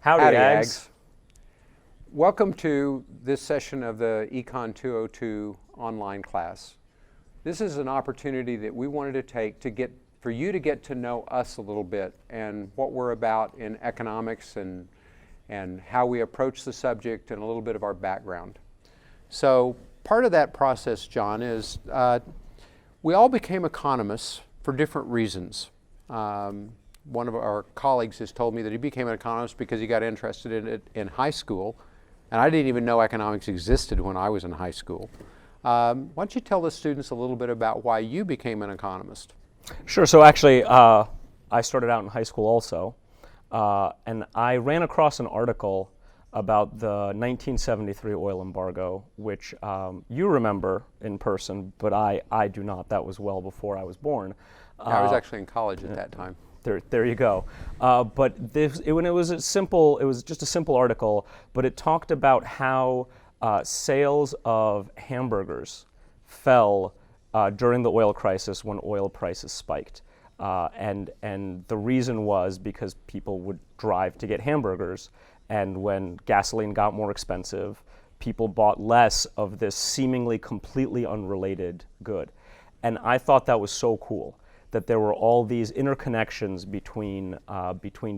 Howdy, Ags. Welcome to this session of the Econ 202 online class. This is an opportunity that we wanted to take for you to get to know us a little bit and what we're about in economics and how we approach the subject and a little bit of our background. So part of that process, John, is we all became economists for different reasons. One of our colleagues has told me that he became an economist because he got interested in it in high school, and I didn't even know economics existed when I was in high school. Why don't you tell the students a little bit about why you became an economist? Sure. So actually, I started out in high school also, and I ran across an article about the 1973 oil embargo, which you remember in person, but I do not. That was well before I was born. I was actually in college at that time. There you go. But it was just a simple article, but it talked about how sales of hamburgers fell during the oil crisis when oil prices spiked. And the reason was because people would drive to get hamburgers, and when gasoline got more expensive, people bought less of this seemingly completely unrelated good. And I thought that was so cool, that there were all these interconnections between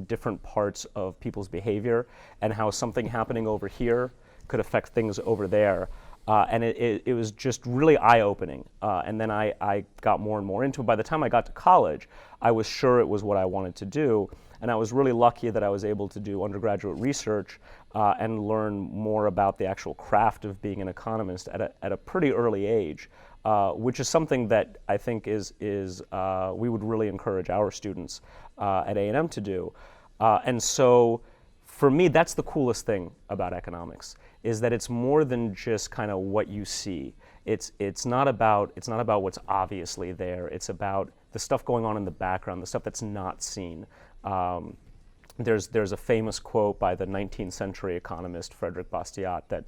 different parts of people's behavior and how something happening over here could affect things over there. And it was just really eye-opening. And then I got more and more into it. By the time I got to college, I was sure it was what I wanted to do. And I was really lucky that I was able to do undergraduate research and learn more about the actual craft of being an economist at a pretty early age. Which is something that I think we would really encourage our students at A&M to do. And so for me, that's the coolest thing about economics, is that it's more than just kind of what you see. It's not about what's obviously there. It's about the stuff going on in the background, the stuff that's not seen. There's a famous quote by the 19th century economist Frederick Bastiat that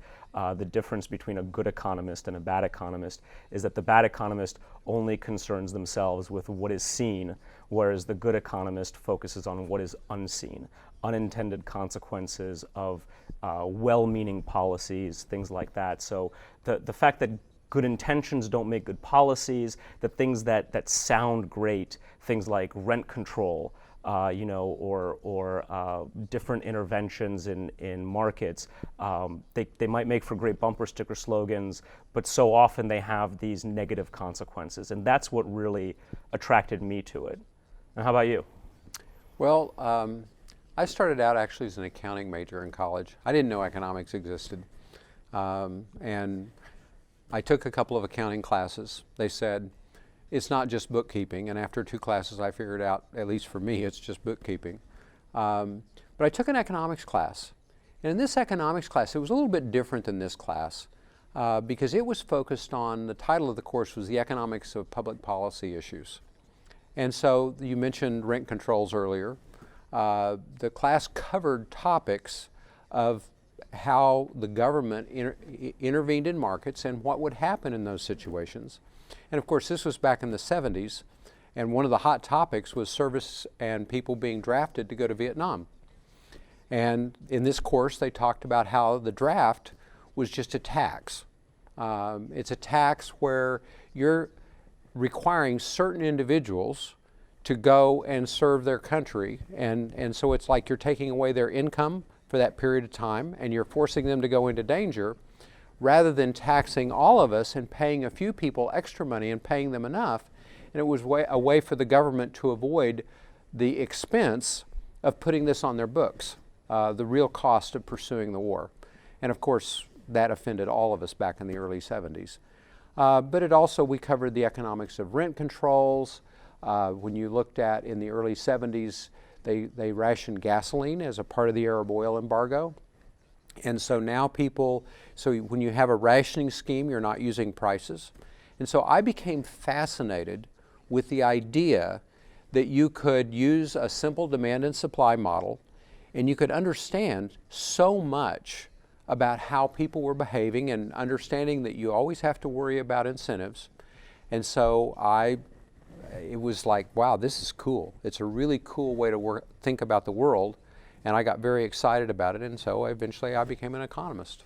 the difference between a good economist and a bad economist is that the bad economist only concerns themselves with what is seen, whereas the good economist focuses on what is unseen, unintended consequences of well-meaning policies, things like that. So the fact that good intentions don't make good policies, the things that sound great, things like rent control, or different interventions in markets. They might make for great bumper sticker slogans, but so often they have these negative consequences, and that's what really attracted me to it. And how about you? Well, I started out actually as an accounting major in college. I didn't know economics existed, and I took a couple of accounting classes. They said, it's not just bookkeeping, and after 2 classes I figured out, at least for me, it's just bookkeeping. But I took an economics class, and in this economics class, it was a little bit different than this class because it was focused on, the title of the course was The Economics of Public Policy Issues. And so you mentioned rent controls earlier. The class covered topics of how the government intervened in markets and what would happen in those situations. And of course, this was back in the 70s, and one of the hot topics was service and people being drafted to go to Vietnam. And in this course, they talked about how the draft was just a tax. It's a tax where you're requiring certain individuals to go and serve their country, and so it's like you're taking away their income for that period of time, and you're forcing them to go into danger, rather than taxing all of us and paying a few people extra money and paying them enough. And it was a way for the government to avoid the expense of putting this on their books, the real cost of pursuing the war. And of course, that offended all of us back in the early 70s. But it also, we covered the economics of rent controls. When you looked at in the early 70s, they rationed gasoline as a part of the Arab oil embargo. And so now so when you have a rationing scheme, you're not using prices. And so I became fascinated with the idea that you could use a simple demand and supply model, and you could understand so much about how people were behaving, and understanding that you always have to worry about incentives. And so it was like, wow, this is cool. It's a really cool way to think about the world. And I got very excited about it, and so eventually I became an economist.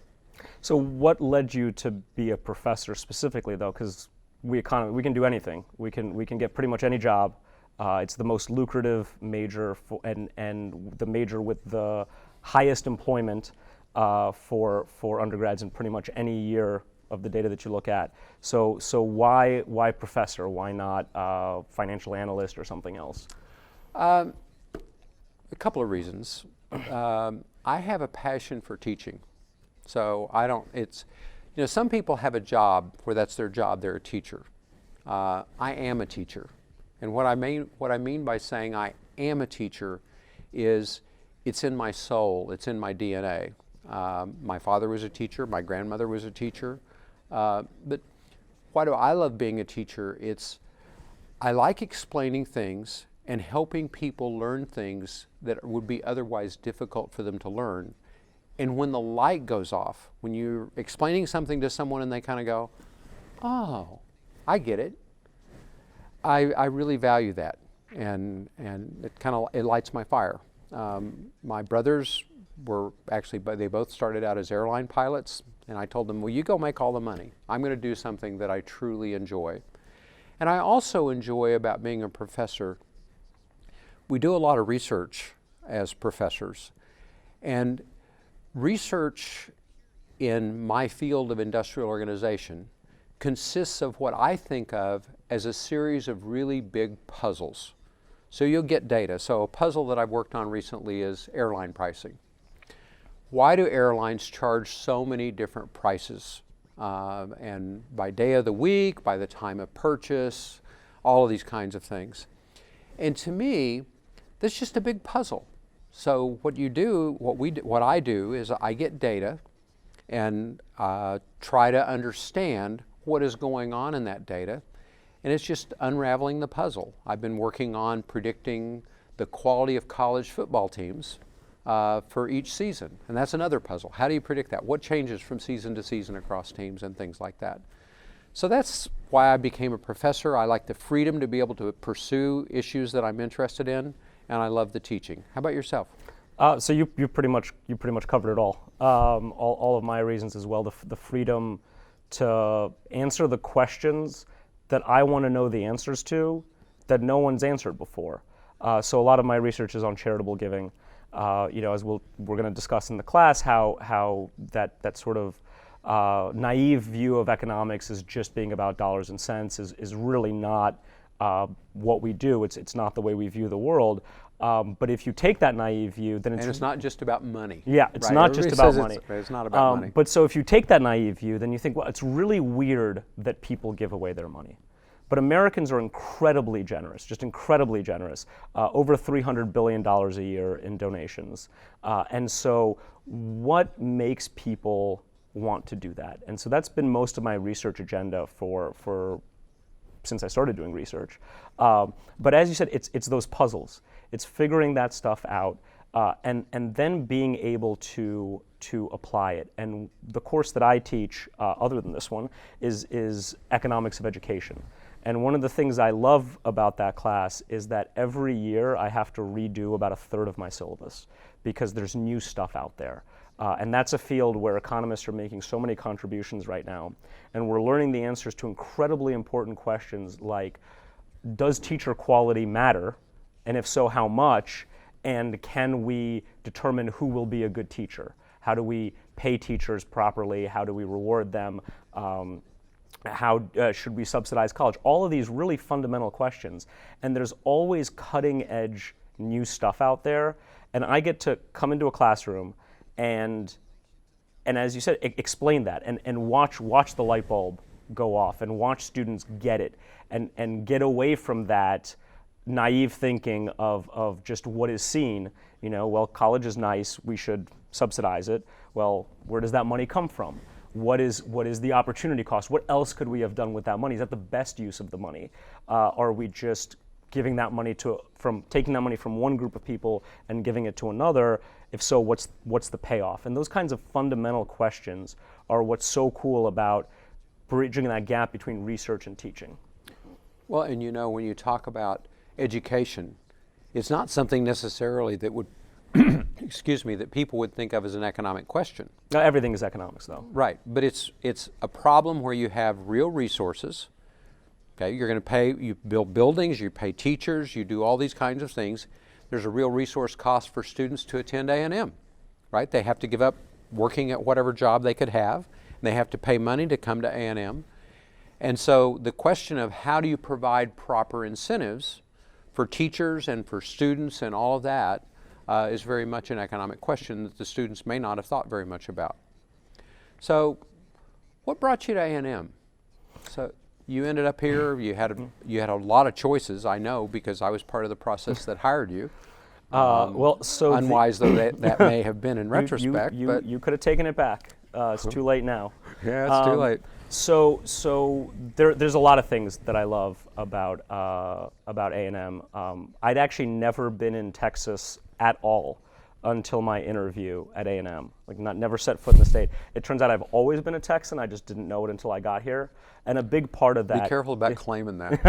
So what led you to be a professor specifically, though? Because we can do anything. We can get pretty much any job. It's the most lucrative major and the major with the highest employment for undergrads in pretty much any year of the data that you look at. So why professor? Why not financial analyst or something else? A couple of reasons. I have a passion for teaching. So I don't, it's, some people have a job where that's their job, they're a teacher. I am a teacher. And what I mean by saying I am a teacher is it's in my soul, it's in my DNA. My father was a teacher, my grandmother was a teacher. But why do I love being a teacher? I like explaining things and helping people learn things that would be otherwise difficult for them to learn. And when the light goes off, when you're explaining something to someone and they kind of go, oh, I get it, I really value that. And it lights my fire. My brothers they both started out as airline pilots, and I told them, well, you go make all the money. I'm going to do something that I truly enjoy. And I also enjoy about being a professor, we do a lot of research as professors. And research in my field of industrial organization consists of what I think of as a series of really big puzzles. So you'll get data. So a puzzle that I've worked on recently is airline pricing. Why do airlines charge so many different prices? And by day of the week, by the time of purchase, all of these kinds of things. And to me, that's just a big puzzle. So what I do is I get data and try to understand what is going on in that data. And it's just unraveling the puzzle. I've been working on predicting the quality of college football teams for each season. And that's another puzzle. How do you predict that? What changes from season to season across teams and things like that? So that's why I became a professor. I like the freedom to be able to pursue issues that I'm interested in, and I love the teaching. How about yourself? So you pretty much covered it all. All of my reasons as well. The freedom to answer the questions that I want to know the answers to that no one's answered before. So a lot of my research is on charitable giving. As we're going to discuss in the class, how that sort of naive view of economics is just being about dollars and cents is really not what we do. It's not the way we view the world. But if you take that naive view, then it's not just about money. Yeah, it's right? not Everybody just about says money. It's not about money. But so if you take that naive view, then you think, well, it's really weird that people give away their money. But Americans are incredibly generous, just incredibly generous, over $300 billion a year in donations. And so what makes people want to do that? And so that's been most of my research agenda for since I started doing research. But as you said, it's those puzzles. It's figuring that stuff out and then being able to apply it. And the course that I teach, other than this one, is economics of education. And one of the things I love about that class is that every year I have to redo about a third of my syllabus because there's new stuff out there. And that's a field where economists are making so many contributions right now. And we're learning the answers to incredibly important questions like, does teacher quality matter? And if so, how much? And can we determine who will be a good teacher? How do we pay teachers properly? How do we reward them? How should we subsidize college? All of these really fundamental questions. And there's always cutting edge new stuff out there. And I get to come into a classroom and as you said, explain that and watch the light bulb go off and watch students get it and get away from that naive thinking of just what is seen. Well, college is nice, we should subsidize it. Well, where does that money come from? What is the opportunity cost? What else could we have done with that money? Is that the best use of the money? Are we just giving that money taking that money from one group of people and giving it to another? If so, what's the payoff? And those kinds of fundamental questions are what's so cool about bridging that gap between research and teaching. Well, and when you talk about education, it's not something necessarily that would excuse me, that people would think of as an economic question. Now, everything is economics, though. Right, but it's a problem where you have real resources. Okay, you're going to pay, you build buildings, you pay teachers, you do all these kinds of things. There's a real resource cost for students to attend A&M, right? They have to give up working at whatever job they could have, and they have to pay money to come to A&M. And so the question of how do you provide proper incentives for teachers and for students and all of that is very much an economic question that the students may not have thought very much about. So what brought you to A&M? So you ended up here, you had a lot of choices, I know, because I was part of the process that hired you. Well, so unwise though that may have been in retrospect. But you could have taken it back. It's too late now. Yeah, it's too late. So there's a lot of things that I love about A&M. I'd actually never been in Texas at all until my interview at A&M. Like, never set foot in the state. It turns out I've always been a Texan. I just didn't know it until I got here. And a big part of that. Be careful about claiming that.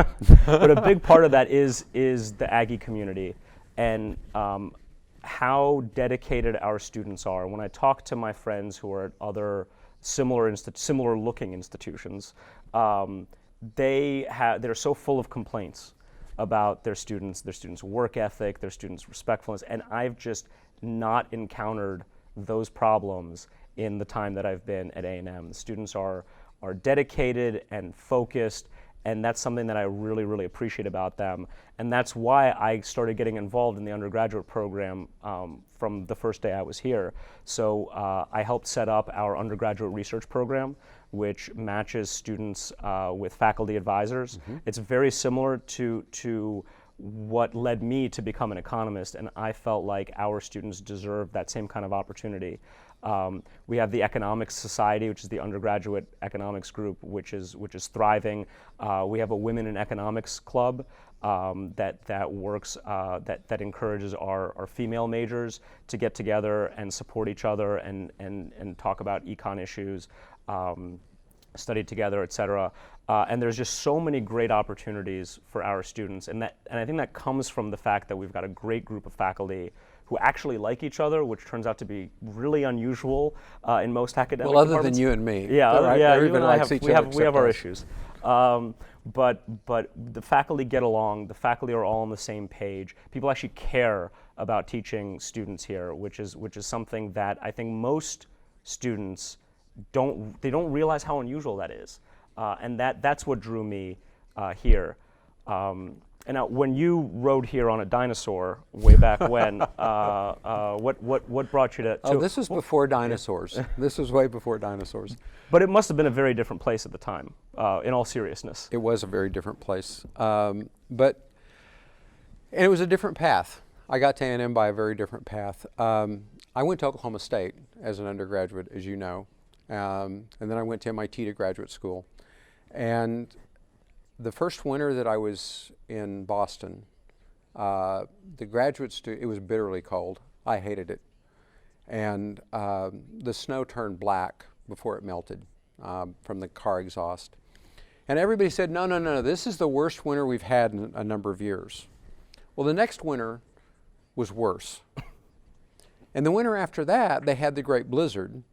But a big part of that is the Aggie community, and how dedicated our students are. When I talk to my friends who are at other similar looking institutions, they're so full of complaints about their students' work ethic, their students' respectfulness, and I've just not encountered those problems in the time that I've been at A&M. The students are dedicated and focused, and that's something that I really, really appreciate about them. And that's why I started getting involved in the undergraduate program from the first day I was here. So I helped set up our undergraduate research program, which matches students with faculty advisors. Mm-hmm. It's very similar to what led me to become an economist, and I felt like our students deserve that same kind of opportunity. We have the Economics Society, which is the undergraduate economics group, which is thriving. We have a Women in Economics Club that works, that encourages our female majors to get together and support each other and talk about econ issues, study together, et cetera. And there's just so many great opportunities for our students, and I think that comes from the fact that we've got a great group of faculty who actually like each other, which turns out to be really unusual in most academic departments. Well, other than you and me. Yeah, right? Yeah. Everybody likes each other. We have our issues. But the faculty get along. The faculty are all on the same page. People actually care about teaching students here, which is something that I think most students don't realize how unusual that is. And that's what drew me here. And now, when you rode here on a dinosaur way back when, what brought you to? Oh, this was before dinosaurs. This was way before dinosaurs. But it must have been a very different place at the time, in all seriousness. It was a very different place, and it was a different path. I got to A&M by a very different path. I went to Oklahoma State as an undergraduate, as you know, and then I went to MIT to graduate school. And the first winter that I was in Boston, the graduate student, it was bitterly cold. I hated it. And the snow turned black before it melted from the car exhaust. And everybody said, no, this is the worst winter we've had in a number of years. Well, the next winter was worse. And the winter after that, they had the Great Blizzard,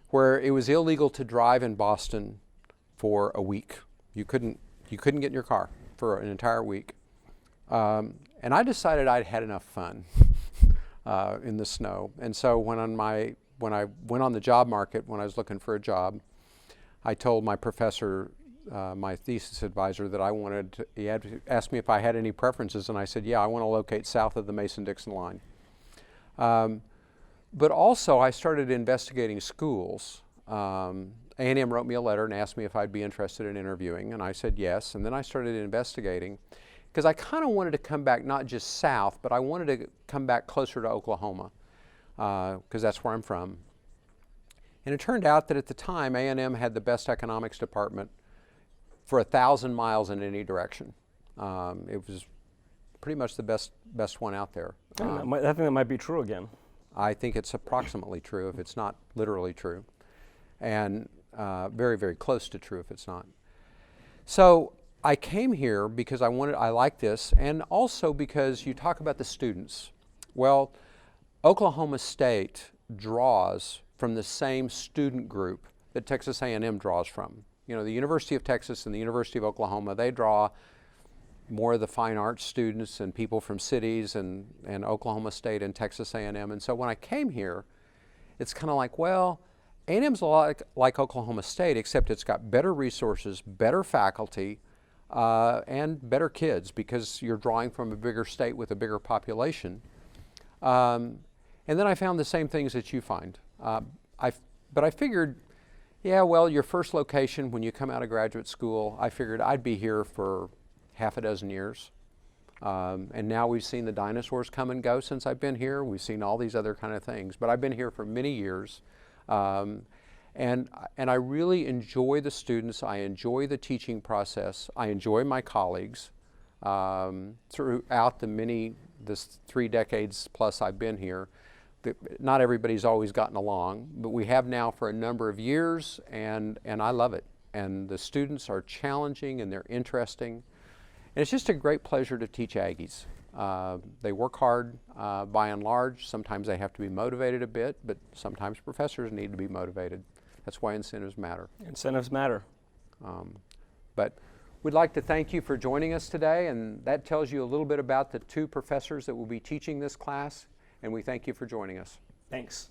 where it was illegal to drive in Boston for a week. You couldn't get in your car for an entire week. And I decided I'd had enough fun in the snow. And so when I went on the job market, when I was looking for a job, I told my professor, my thesis advisor, that he had asked me if I had any preferences, and I said, yeah, I want to locate south of the Mason-Dixon line. But also I started investigating schools. A&M wrote me a letter and asked me if I'd be interested in interviewing, and I said yes. And then I started investigating because I kind of wanted to come back not just south, but I wanted to come back closer to Oklahoma because that's where I'm from. And it turned out that at the time, A&M had the best economics department for 1,000 miles in any direction. It was pretty much the best one out there. I think that might be true again. I think it's approximately true if it's not literally true. And very, very close to true if it's not. So I came here because I like this, and also because you talk about the students. Well, Oklahoma State draws from the same student group that Texas A&M draws from. You know, the University of Texas and the University of Oklahoma, they draw more of the fine arts students and people from cities, and Oklahoma State and Texas A&M. And so when I came here, it's kind of like, well, A&M's a lot like Oklahoma State, except it's got better resources, better faculty, and better kids, because you're drawing from a bigger state with a bigger population. And then I found the same things that you find. But I figured, yeah, well, your first location when you come out of graduate school, I figured I'd be here for half a dozen years. And now we've seen the dinosaurs come and go since I've been here. We've seen all these other kind of things. But I've been here for many years. And I really enjoy the students. I enjoy the teaching process. I enjoy my colleagues. Throughout this 3 decades plus I've been here, not everybody's always gotten along, but we have now for a number of years, and I love it. And the students are challenging and they're interesting. And it's just a great pleasure to teach Aggies. They work hard by and large. Sometimes they have to be motivated a bit, but sometimes professors need to be motivated. That's why incentives matter. Incentives matter. But we'd like to thank you for joining us today, and that tells you a little bit about the 2 professors that will be teaching this class, and we thank you for joining us. Thanks.